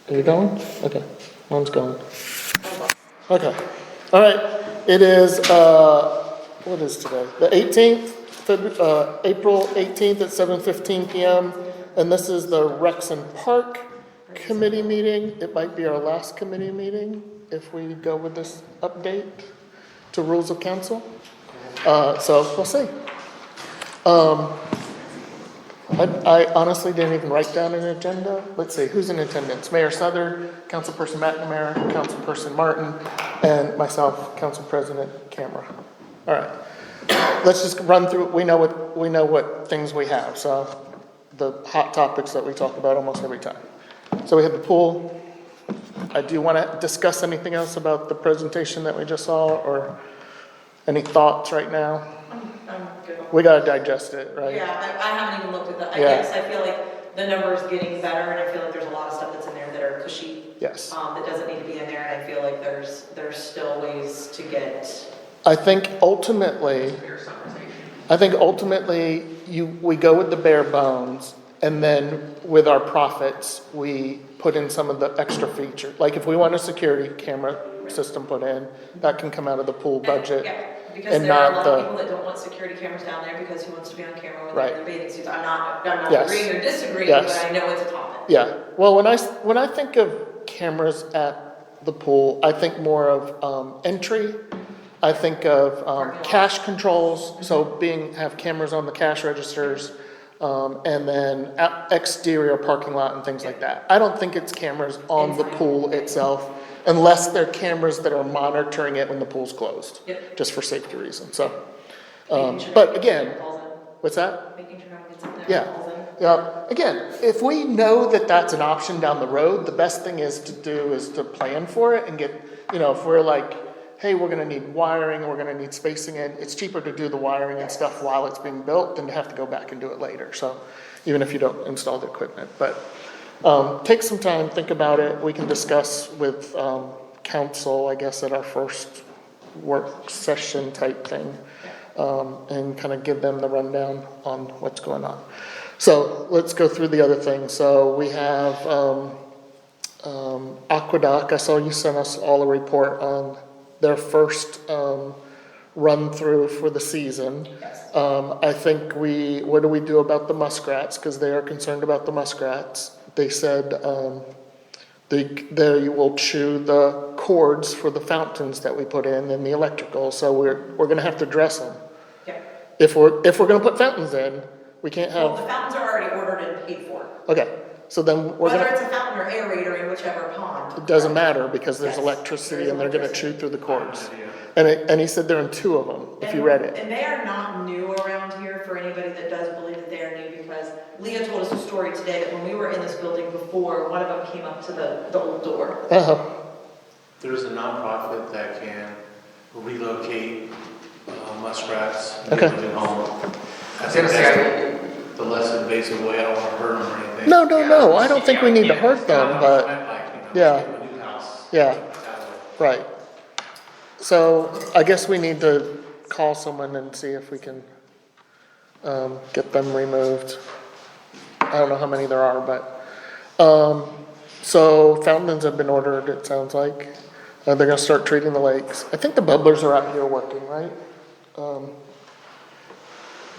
Are you going? Okay, mine's going. Okay, all right. It is, what is today? The 18th, April 18th at 7:15 PM. And this is the Rex and Park Committee meeting. It might be our last committee meeting if we go with this update to rules of council. So we'll see. I honestly didn't even write down an agenda. Let's see, who's in attendance? Mayor Southern, Councilperson McNamara, Councilperson Martin, and myself, Council President Camera. All right, let's just run through. We know what things we have. So the hot topics that we talk about almost every time. So we have the pool. Do you want to discuss anything else about the presentation that we just saw, or any thoughts right now? I'm good. We got to digest it, right? Yeah, I haven't even looked at the, Yeah. yes, I feel like the number is getting better, and I feel like there's a lot of stuff that's in there that are cushy. Yes. That doesn't need to be in there, and I feel like there's still ways to get. I think ultimately we go with the bare bones, and then with our profits, we put in some of the extra features. Like if we want a security camera system put in, that can come out of the pool budget. Yeah, because and there are a not lot of the- people that don't want security cameras down there because who wants to be on camera with Right. their bathing suits? I'm not Yes. agreeing or disagreeing, Yes. but I know it's a topic. Yeah. Well, when I think of cameras at the pool, I think more of entry. I think of cash controls. So have cameras on the cash registers, and then exterior parking lot and things like that. I don't think it's cameras on the pool itself, unless they're cameras that are monitoring it when the pool's closed, Yep. just for safety reasons. So, Making sure but that again, it falls in. what's that? Making sure no one gets up there Yeah. and falls in. Yeah, again, if we know that that's an option down the road, the best thing is to plan for it and get, if we're like, hey, we're gonna need wiring, we're gonna need spacing in, it's cheaper to do the wiring and stuff while it's being built than to have to go back and do it later. So even if you don't install the equipment, but take some time, think about it. We can discuss with council, I guess, at our first work session type thing, and kind of give them the rundown on what's going on. So let's go through the other things. So we have Aqueduct. I saw you sent us all a report on their first run through for the season. I think what do we do about the muskrats? Because they are concerned about the muskrats. They said they will chew the cords for the fountains that we put in and the electrical. So we're going to have to dress them. Yeah. If we're going to put fountains in, we can't have. Well, the fountains are already ordered and paid for. Okay, so then Whether it's a fountain or aerator in whichever pond. it doesn't matter because there's Yes, electricity there's and they're gonna electricity. chew through the cords. And he said there are 2 of them, if you read it. And they are not new around here for anybody that does believe that they are new, because Leah told us a story today that when we were in this building before, one of them came up to the old door. There's a nonprofit that can relocate muskrats. And Okay. get them home. I think that's the less invasive way. I don't want to hurt them or anything. No, I don't think we need to hurt them, but, yeah. Give them a new house. Yeah. That way. right. So I guess we need to call someone and see if we can get them removed. I don't know how many there are, but, so fountains have been ordered, it sounds like. They're gonna start treating the lakes. I think the bubblers are out here working, right?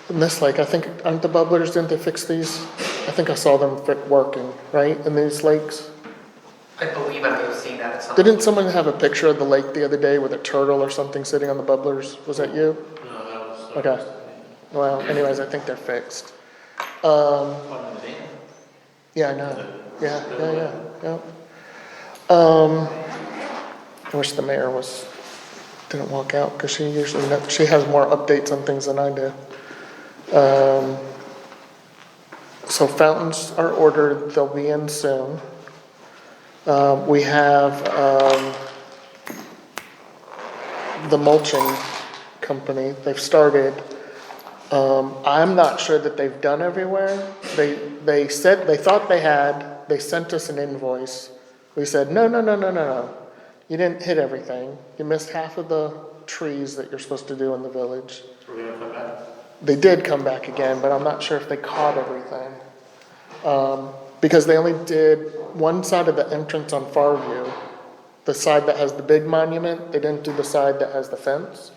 In this lake, I think, aren't the bubblers, didn't they fix these? I think I saw them working, right, in these lakes? I believe I may have seen that at some. Didn't someone have a picture of the lake the other day with a turtle or something sitting on the bubblers? Was that you? No, that was. Okay. Well, anyways, I think they're fixed. Yeah, I know. Yeah. I wish the mayor didn't walk out, because she has more updates on things than I do. So fountains are ordered, they'll be in soon. We have the mulching company, they've started. I'm not sure that they've done everywhere. They said, they thought they had, they sent us an invoice. We said, no. You didn't hit everything. You missed half of the trees that you're supposed to do in the village. So we're gonna come back? They did come back again, but I'm not sure if they caught everything. because they only did one side of the entrance on Farview, the side that has the big monument, they didn't do the side that has the fence.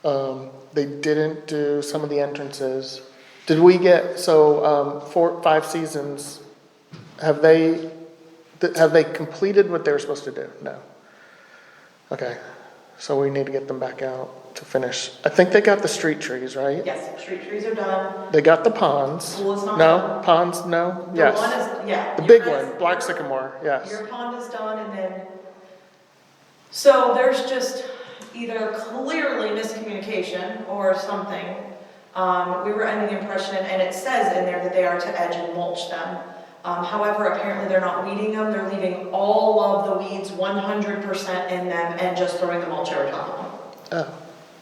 They didn't do some of the entrances. Did we get, so, 5 Seasons, have they completed what they were supposed to do? No. Okay, so we need to get them back out to finish. I think they got the street trees, right? Yes, street trees are done. They got the ponds. Pool is not No, done. ponds, no, The one yes. is, yeah. The your big guys- one, Black Sycamore, yes. Your pond is done, and then, so there's just either clearly miscommunication or something. We were under the impression, and it says in there that they are to edge and mulch them. However, apparently they're not weeding them, they're leaving all of the weeds 100% in them and just throwing the mulch over top of them. Oh,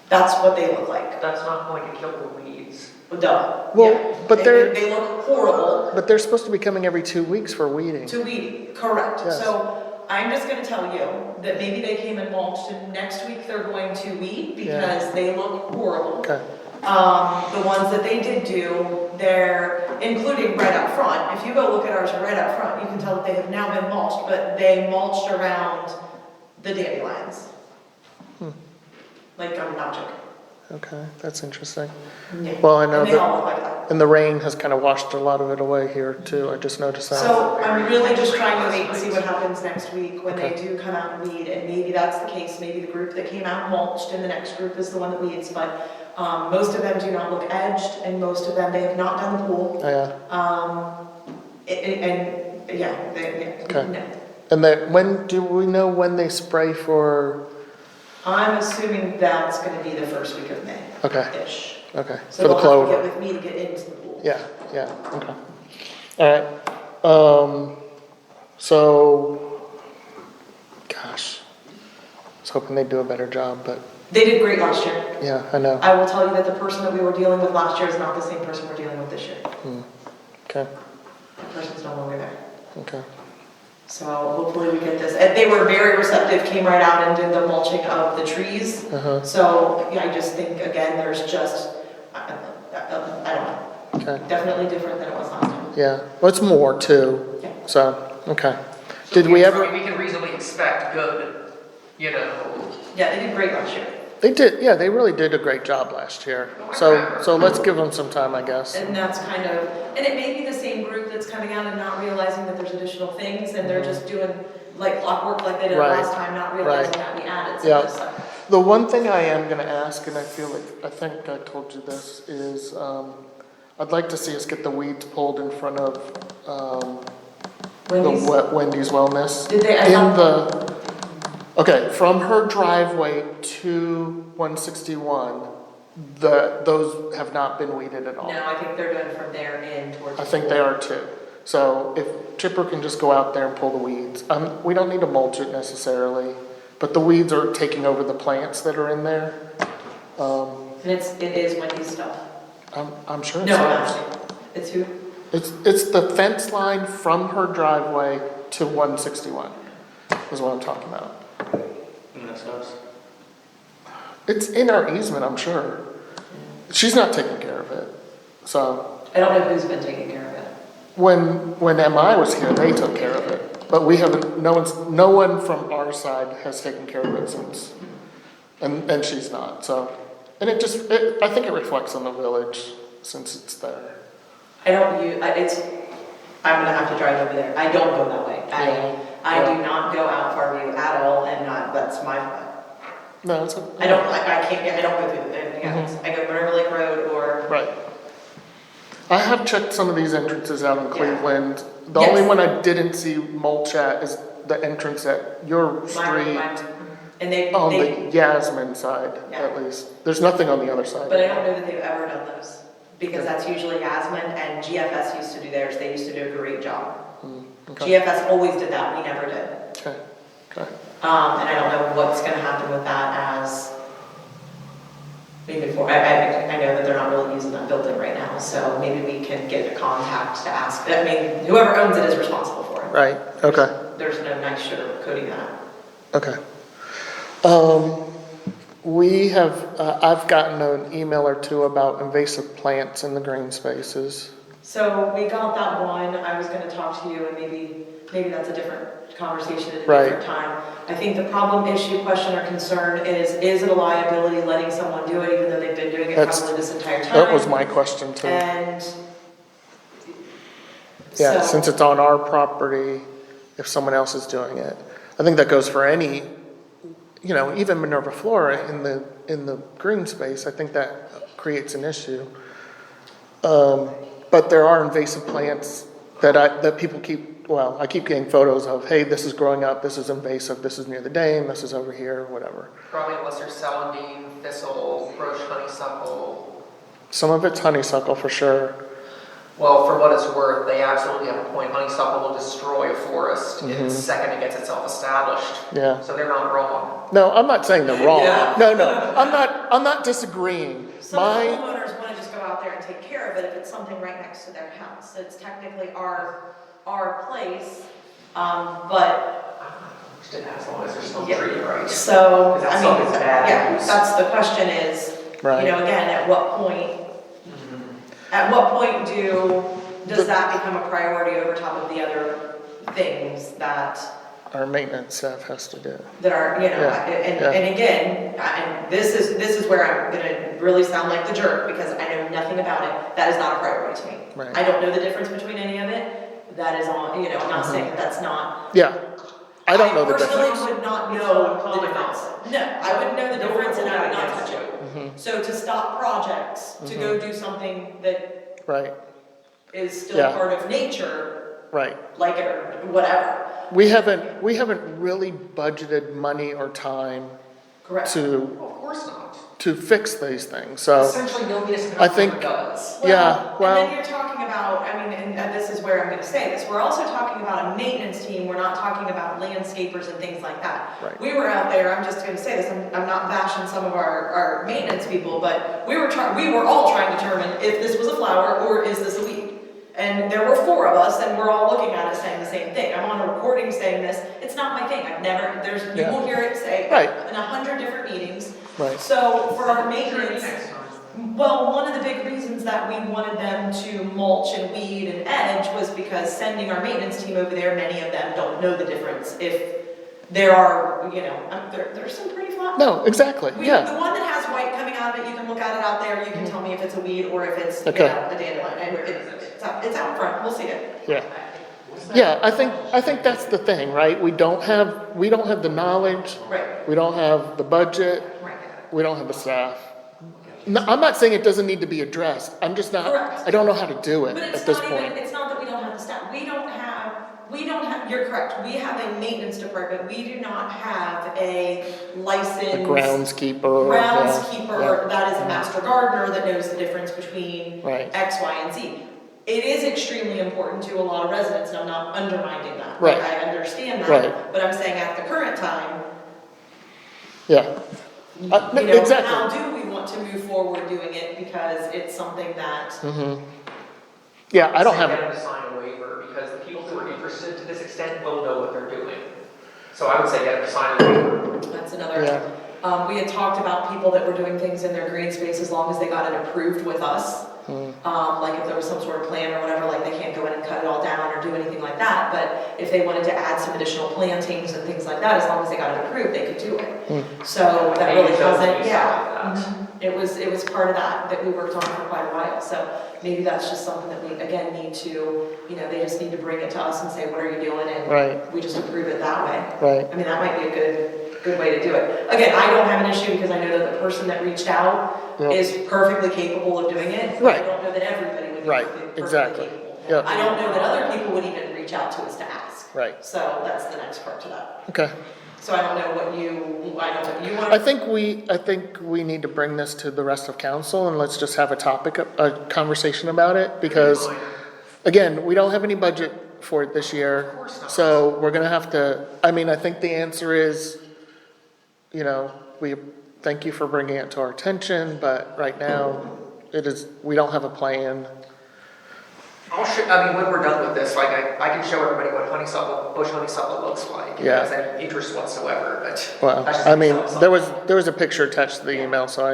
That's what they look like. That's not going to kill the weeds. Duh. Well, Yeah. but They look horrible. but they're supposed to be coming every 2 weeks for weeding. To weed, correct. Yes. So I'm just gonna tell you that maybe they came and mulched and next week they're going to weed because they look horrible. Okay, The ones that they did do, they're including right up front. If you go look at ours right up front, you can tell that they have now been mulched, but they mulched around the dandelions. Like, I'm not joking. okay, that's interesting. Yeah. Well, I know And they that- all look like that. And the rain has kind of washed a lot of it away here too, I just noticed that. So I'm really just trying to wait and see what happens next week when they Okay. do come out and weed, and maybe that's the case, maybe the group that came out and mulched and the next group is the one that weeds, but most of them do not look edged, and most of them, they have not done the pool. Oh, yeah, And, yeah, Okay. no. and then when, do we know when they spray for, I'm assuming that's gonna be the first week of May-ish. okay, So for the they'll have to clover? get with me to get into the pool. Yeah, yeah, okay. All right, so, gosh, I was hoping they'd do a better job, but They did great last year. yeah, I know, I will tell you that the person that we were dealing with last year is not the same person we're dealing with this year. okay, That person's no longer there. okay, So hopefully we get this. And they were very receptive, came right out and did the mulching of the trees. uh-huh, So yeah, I just think, again, there's just, I don't know, okay, definitely different than it was last time. yeah, well, it's more too, Yeah. so, okay. So Did we ever, We can reasonably expect good, you know, Yeah, they did great last year. they did, yeah, they really did a great job last year, so let's give them some time, I guess. And that's kind of, and it may be the same group that's coming out and not realizing that there's additional things, and they're just doing like clockwork like they did Right, last time, not realizing right. that we added some Yeah. of this stuff. The one thing I am gonna ask, and I feel like, I think I told you this, is, I'd like to see us get the weeds pulled in front of, Wendy's? the Wendy's Wellness. Did they, I In thought, okay, from her driveway to 161, those have not been weeded at all. no, I think they're doing from there in towards. I think they are too. So if Chipper can just go out there and pull the weeds, we don't need to mulch it necessarily, but the weeds are taking over the plants that are in there. And it is Wendy's stuff. I'm sure it's No, ours. actually, it's who? It's the fence line from her driveway to 161, is what I'm talking about. And that's us. It's in our easement, I'm sure. She's not taking care of it. So I don't know who's been taking care of it. when MI was here, they took care of it. But we haven't, no one from our side has taken care of it since. And she's not, so. And I think it reflects on the village since it's there. I don't use, I'm gonna have to drive over there. I don't go that way. I do not go out Farview at all, and that's my, No, it's I don't go through anything else. I go Minerva Lake Road or, right. I have checked some of these entrances out in Yeah. Cleveland. The Yes. only one I didn't see mulch at is the entrance at your street. and they, On the Yasmin side, Yeah. at least. There's nothing on the other side. but I don't know that they've ever done those. Because that's usually Yasmin, and GFS used to do theirs. They used to do a great job. Okay, GFS always did that, we never did. okay, okay. And I don't know what's gonna happen with that as maybe for, I know that they're not really using that building right now, so maybe we can get a contact to ask, I mean, whoever owns it is responsible for it. Right, okay, There's no nice sugarcoating that. okay. We have, I've gotten an email or two about invasive plants in the green spaces. So we got that one, I was gonna talk to you, and maybe that's a different conversation at a Right. different time. I think the problem, issue, question, or concern is it a liability letting someone do it, even though they've been doing it That's- probably this entire time? That was my question too. And. Yeah, so- since it's on our property, if someone else is doing it. I think that goes for any, even Minerva Flora in the green space, I think that creates an issue. But there are invasive plants that people I keep getting photos of, hey, this is growing up, this is invasive, this is near the dam, this is over here, whatever. Probably unless there's celandine, thistle, roach honeysuckle. Some of it's honeysuckle for sure. Well, for what it's worth, they absolutely have a point. Honeysuckle will destroy a forest in the second it gets itself established. Yeah. So they're not wrong. No, I'm not saying they're wrong. Yeah. No, I'm not disagreeing. Some homeowners wanna just go out there and take care of it if it's something right next to their house. It's technically our place, but. As long as there's still Yeah. tree, right? So, Because that's I mean, something bad yeah, news. that's the question is, Right. again, at what point does that become a priority over top of the other things that Our maintenance staff has to do. are, Yeah, yeah. and again, and this is where I'm gonna really sound like the jerk, because I know nothing about it, that is not a priority to me. Right. I don't know the difference between any of it, that is on, I'm not saying that that's not. Yeah, I don't know the I difference. personally would not know the difference. No, I wouldn't know the difference and I would not touch it. Mm-hmm. So to stop projects, to go do something that Right, is still Yeah. part of nature, right. like it or whatever, We haven't really budgeted money or time correct? to Well, of course not. fix these things, so, Essentially, nobody has I think- does. yeah, And well, then you're talking about, and this is where I'm gonna say this, we're also talking about a maintenance team, we're not talking about landscapers and things like that. Right. We were out there, I'm just gonna say this, I'm not bashing some of our maintenance people, but we were all trying to determine if this was a flower or is this a weed? And there were 4 of us, and we're all looking at it saying the same thing. I'm on a recording saying this, it's not my thing, you Yeah. will hear it say Right. in 100 different meetings. Right. So for our Maybe maintenance, next time. well, one of the big reasons that we wanted them to mulch and weed and edge was because sending our maintenance team over there, many of them don't know the difference. If there are, there's some pretty flat. no, exactly, The yeah, one that has white coming out of it, you can look at it out there, you can tell me if it's a weed or if it's, Okay. a dandelion. And it's out front, we'll see it. yeah. Yeah, I think that's the thing, right? We don't have the knowledge, Right, we don't have the budget, right. we don't have the staff. No, I'm not saying it doesn't need to be addressed, I'm just not, Correct. I don't know how to do it But at it's this not even, point. it's not that we don't have the staff, we don't have, you're correct, we have a maintenance department, we do not have a A licensed groundskeeper. yeah, groundskeeper that is a master gardener that knows the difference between Right. X, Y, and Z. It is extremely important to a lot of residents, and I'm not undermining that. Right. Like, I understand that, Right. but I'm saying at the current time, Yeah, exactly. how do we want to move forward doing it, because it's something that, Yeah, I don't Say have, get them to sign a waiver, because the people who are interested to this extent will know what they're doing. So I would say get them to sign a waiver. that's another. Yeah. We had talked about people that were doing things in their green space as long as they got it approved with us. Like if there was some sort of plan or whatever, like they can't go in and cut it all down or do anything like that, but if they wanted to add some additional plantings and things like that, as long as they got it approved, they could do it. So that Maybe really it does wasn't, need yeah. something like that. It was part of that we worked on for quite a while, so maybe that's just something that we, again, need to, they just need to bring it to us and say, what are you doing? And Right. we just approve it that way. right, I mean, that might be a good way to do it. Again, I don't have an issue because I know that the person that reached out Yep. is perfectly capable of doing it. Right. I don't know that everybody would be Right, perfectly exactly. capable. Yep. I don't know that other people would even reach out to us to ask. right, So that's the next part to that. okay. So I don't know what you want. I think we need to bring this to the rest of council and let's just have a conversation about it, because again, we don't have any budget for it this year. Of course not. So we're gonna have to, I think the answer is, we thank you for bringing it to our attention, but right now, we don't have a plan. When we're done with this, like, I can show everybody what bush honeysuckle looks like. Yeah. If there's any interest whatsoever, but. Well, that's just something. there was a picture attached to the email, so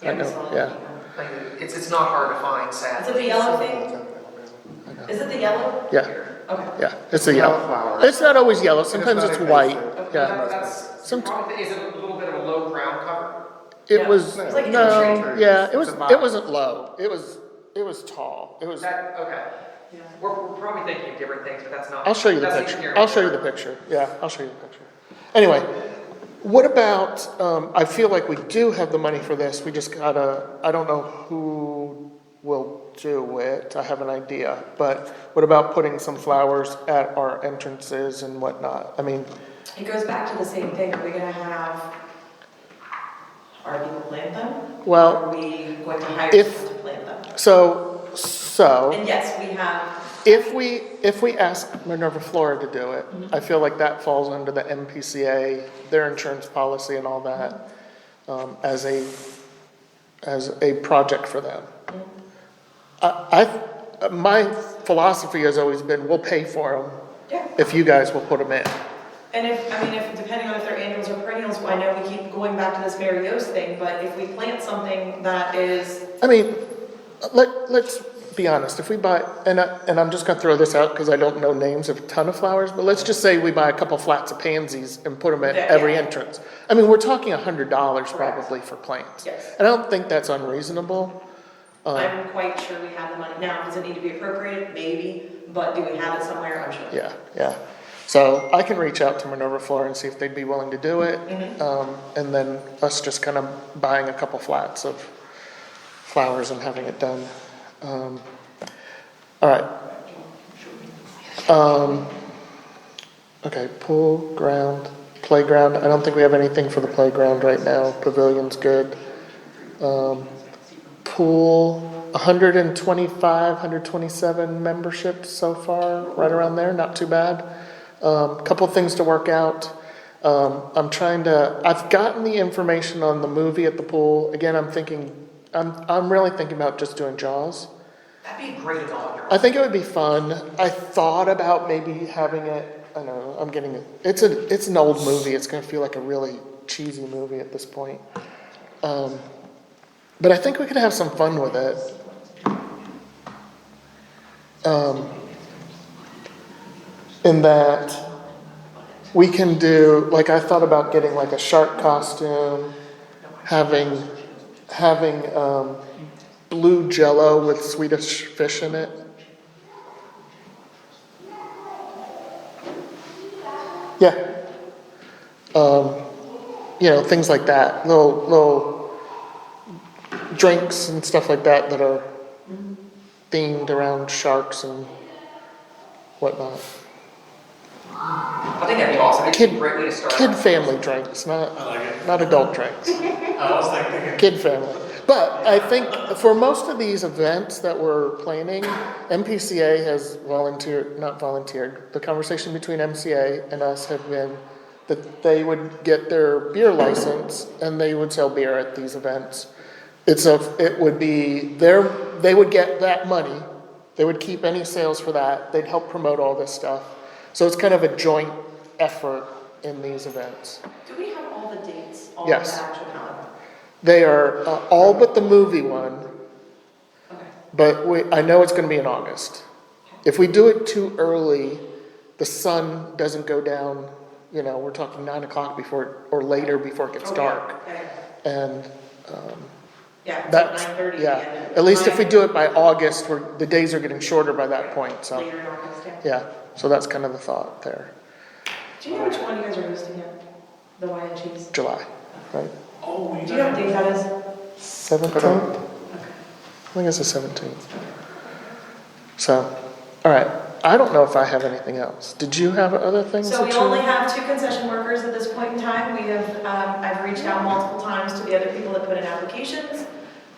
Okay. I know, yeah. Like, it's not hard to find, Is sadly. it the yellow thing? Is it the yellow? Yeah, Okay. yeah, it's a yellow. flower. It's not always yellow, sometimes not it's invasive. white, yeah. That's, Some- probably, is it a little bit of a low ground cover? It Yeah. was, It's like in no, the tree. yeah, It's a box. it wasn't low, it was tall, it was, That, okay. Yeah. We're probably thinking of different things, but that's not. I'll show you the that's picture, near I'll show you the here. picture, yeah, I'll show you the picture. Anyway, what about, I feel like we do have the money for this, we just gotta, I don't know who will do it, I have an idea, but what about putting some flowers at our entrances and whatnot? I mean, It goes back to the same thing, are we gonna have our people plant them? Well, Or are we going to hire if- someone to plant them? so, And yes, we have, if we ask Minerva Flora to do it, I feel like that falls under the MPCA, their insurance policy and all that, as a project for them. My philosophy has always been, we'll pay for them yeah. if you guys will put them in. And if, depending on if they're annuals or perennials, I know we keep going back to this Mary Yost thing, but if we plant something that is, I mean, let's be honest, if we buy, and I'm just gonna throw this out because I don't know names of a ton of flowers, but let's just say we buy a couple flats of pansies and put them at Yeah, every yeah. entrance. I mean, we're talking $100 Correct. probably for plants. Yes. And I don't think that's unreasonable. I'm quite sure we have the money now. Does it need to be appropriated? Maybe, but do we have it somewhere? I'm sure. Yeah. So I can reach out to Minerva Flora and see if they'd be willing to do it. And then us just kind of buying a couple flats of flowers and having it done. All right. Okay, pool, ground, playground. I don't think we have anything for the playground right now. Pavilion's good. Pool, 125, 127 memberships so far, right around there, not too bad. Couple things to work out. I've gotten the information on the movie at the pool. Again, I'm really thinking about just doing Jaws. That'd be a great adult. I think it would be fun. I thought about maybe having it, I know, I'm getting it. It's an old movie. It's gonna feel like a really cheesy movie at this point. But I think we could have some fun with it. In that we can do, like I thought about getting like a shark costume, having blue jello with Swedish fish in it. Yeah. Things like that. Little drinks and stuff like that that are themed around sharks and whatnot. I think that'd be awesome. It's a great way to start. Kid family drinks, I like it. not adult drinks. I was thinking. Kid family. But I think for most of these events that we're planning, MPCA has not volunteered. The conversation between MCA and us have been that they would get their beer license and they would sell beer at these events. They would get that money. They would keep any sales for that. They'd help promote all this stuff. So it's kind of a joint effort in these events. Do we have all the dates on Yes. the actual calendar? They are all but the movie one, Okay. but I know it's going to be in August. If we do it too early, the sun doesn't go down, we're talking 9 o'clock or later before it gets dark. Okay. And Yeah, it's that's, 9:30. yeah, at least if we do it by August, the days are getting shorter by that point, so, Later in August, yeah. yeah. So that's kind of the thought there. Do you know which one you guys are hosting yet? The wine and cheese? July, right? Oh, Do you know what date that is? 17th? Okay. I think it's the 17th. So, all right. I don't know if I have anything else. Did you have other things So that we you? only have 2 concession workers at this point in time. We have, I've reached out multiple times to the other people that put in applications.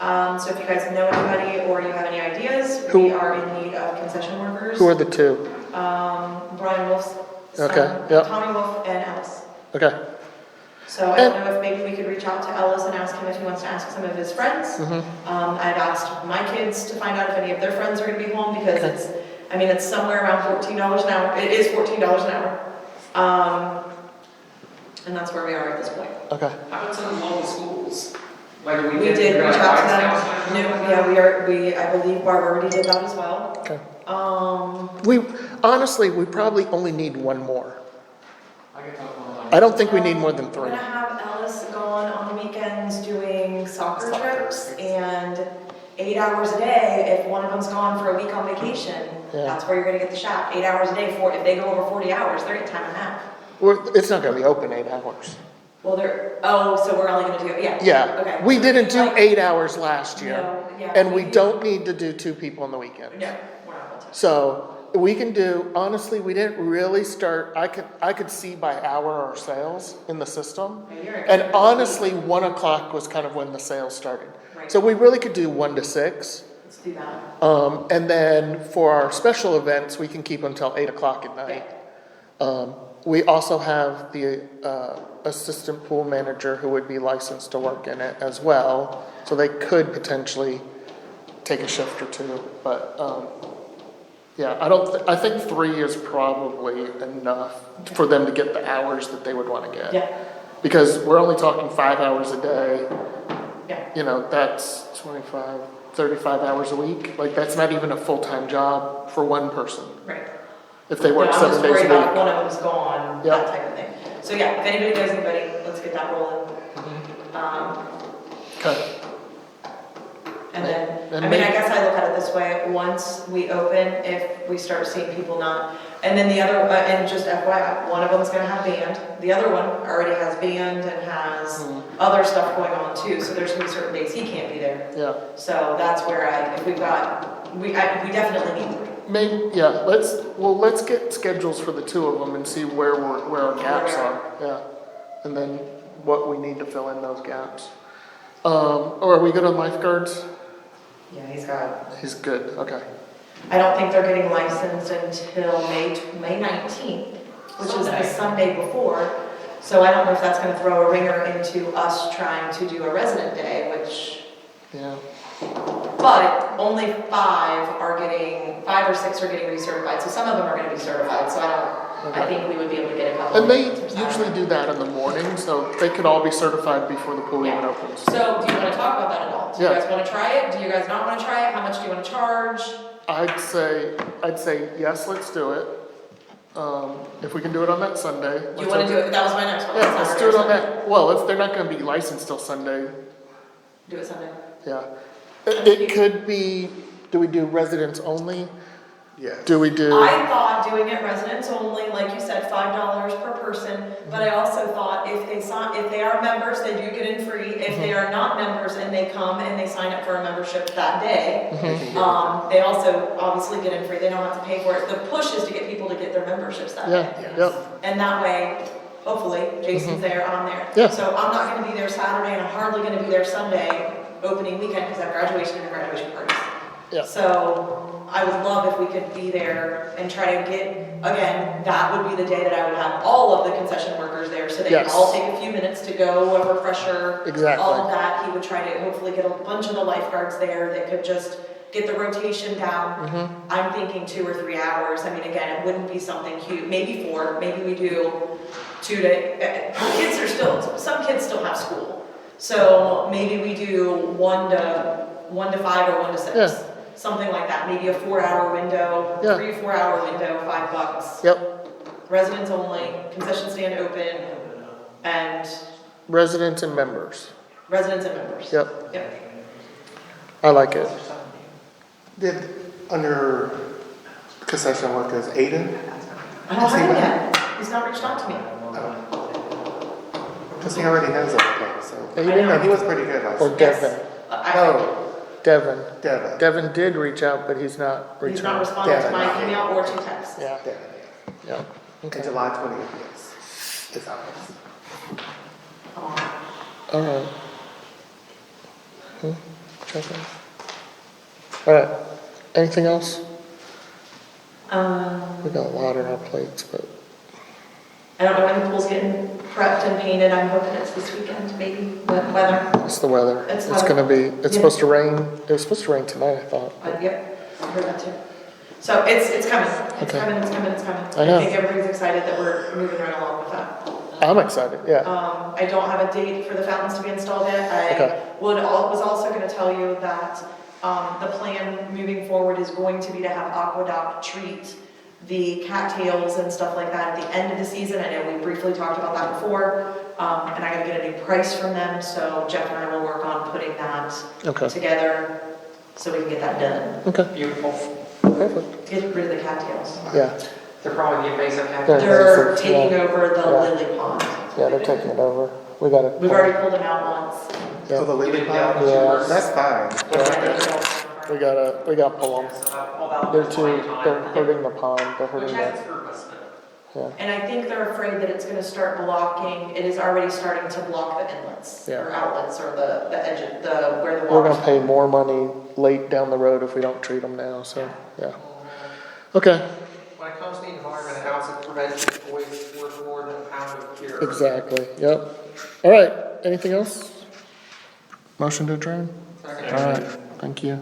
So if you guys know anybody or you have any ideas, we are in need of concession workers. Who are the 2? Brian Wolf's son, Okay, yep. Tommy Wolf and Ellis. Okay. So I don't know if maybe we could reach out to Ellis and ask him if he wants to ask some of his friends. I've asked my kids to find out if any of their friends are gonna be home because it's somewhere around $14 an hour. It is $14 an hour. And that's where we are at this point. Okay. How about some local schools? Like We did reach out to them. No, yeah, I believe Barb already did that as well. Okay. Honestly, we probably only need one more. I can talk online. I don't think we need more than We're 3. gonna have Ellis gone on the weekends doing soccer trips, and 8 hours a day, if one of them's gone for a week on vacation, Yeah. that's where you're gonna get the shaft. 8 hours a day, if they go over 40 hours, they're getting time and a half. It's not gonna be open 8 hours. Well, so we're only gonna do, yeah. Yeah, Okay. we So didn't do like- 8 hours last year. No, yeah, And we do- don't need to do 2 people on the weekends. No, we're not going to. So we can do, honestly, we didn't really start, I could see by hour our sales in the system. Maybe you're- And honestly, 1 o'clock was kind of when the sales started. Right. So we really could do 1 to 6. Let's do that. And then for our special events, we can keep until 8 o'clock at night. We also have the assistant pool manager who would be licensed to work in it as well. So they could potentially take a shift or 2, but, yeah, I think 3 is probably enough for them to get the hours that they would wanna get. Yeah, Because we're only talking 5 hours a day, yeah. you know, that's 35 hours a week. Like, that's not even a full-time job for one person, Right. if they work Yeah, 7 days I'm just a worried about week. one of them's gone, Yeah. that type of thing. So yeah, if anybody knows anybody, let's get that rolling. Okay, And then, And I mean, I may- guess I look at it this way, once we open, if we start seeing people not, and then the other, and just FYI, one of them's gonna have band, the other one already has band and has other stuff going on too, so there's gonna be certain days he can't be there. yeah. So that's where if we've got, we definitely need 3. Maybe, yeah, let's get schedules for the 2 of them and see where our gaps are, yeah. And then what we need to fill in those gaps. Or are we good on lifeguards? Yeah, he's got, He's good, okay. I don't think they're getting licensed until May 19th, which is the Sunday before. So I don't know if that's gonna throw a ringer into us trying to do a resident day, which, Yeah, but only 5 or 6 are getting recertified, so some of them are gonna be certified, so I think we would be able to get a couple. and they of names for usually Saturday. do that in the morning, so they could all be certified before the pool even Yeah. opens. So do you wanna talk about that at all? Do you Yeah. guys wanna try it? Do you guys not wanna try it? How much do you wanna charge? I'd say yes, let's do it. If we can do it on that Sunday. Do you wanna do it? That was my next one. Yeah, let's Saturday do it or on Sunday? that, well, if they're not gonna be licensed till Sunday, Do it Sunday. yeah. It could be, do we do residents only? Yes. Do we do, I thought doing it residents only, like you said, $5 per person, but I also thought if they are members, they do get in free. If they are not members and they come and they sign up for a membership that day, they also obviously get in free, they don't have to pay for it. The push is to get people to get their memberships that yeah, day. yep, And that way, hopefully, Jason's there, I'm there. Yeah. So I'm not gonna be there Saturday and I'm hardly gonna be there Sunday, opening weekend, because I have graduation and graduation parties. yeah, So I would love if we could be there and try to get, again, that would be the day that I would have all of the concession workers there, so they can Yes. all take a few minutes to go, a refresher. Exactly. All of that, he would try to hopefully get a bunch of the lifeguards there that could just get the rotation down. I'm thinking 2 or 3 hours, I mean, again, it wouldn't be something huge, maybe 4, maybe we do 2 to, kids are still, some kids still have school. So maybe we do 1 to 5 or 1 to 6. Yeah. Something like that, maybe a 4-hour window, Yeah. 3 to 4 hour window, $5. yep, Residents only, concession stand open, and residents and members, residents and members. yep, Yep. I like it. Did, under concession workers, Aiden? I don't have him yet, he's not reached out to me. Because he already knows everything, so. Aiden And he was pretty good last Or year. Devin, No, Devin. Devin. Devin did reach out, but he's not He's not returned. responding to Devin, my not me. email or to text. Yeah, Devin. yeah, In okay, July 20th, yes. It's ours. Oh. alright. Check in. Alright, anything else? We got a lot on our plates, but, I don't know when the pool's getting prepped and painted, I'm hoping it's this weekend, maybe, but weather, it's the weather. It's It's gonna be, it's Yeah. supposed to rain, it was supposed to rain tonight, I thought. but yep, I heard that too. So it's coming, it's Okay. coming, it's coming, it's coming. I know. think everybody's excited that we're moving right along with that. I'm excited, yeah, I don't have a date for the fountains to be installed yet. Okay. Was also gonna tell you that, The plan moving forward is going to be to have Aqueduct treat the cattails and stuff like that at the end of the season. I know we briefly talked about that before, and I gotta get a new price from them, so Jeff and I will work on putting that Okay. together so we can get that done. Okay, Beautiful. perfect, Get rid of the cattails. yeah, They're probably the invasive Yeah. cactus. They're invasive, taking yeah. over the Yeah. lily pond. yeah, they're taking it over. We got it. We've already pulled them out once. Oh, the You lily didn't get pond? the Yeah. tumors. That's fine. We gotta pull them. They're hurting the pond, they're Which hurting hasn't the, screwed us, but And I think they're afraid that it's gonna start blocking, it is already starting to block the inlets or Yeah. outlets or the edge, where the we're water's. gonna pay more money late down the road if we don't treat them now, so, yeah. Okay, when it comes to the environment, an ounce of prevention is always worth more than a pound of cure. exactly, yep. All right, anything else? Motion to adjourn? Second. All right, thank you.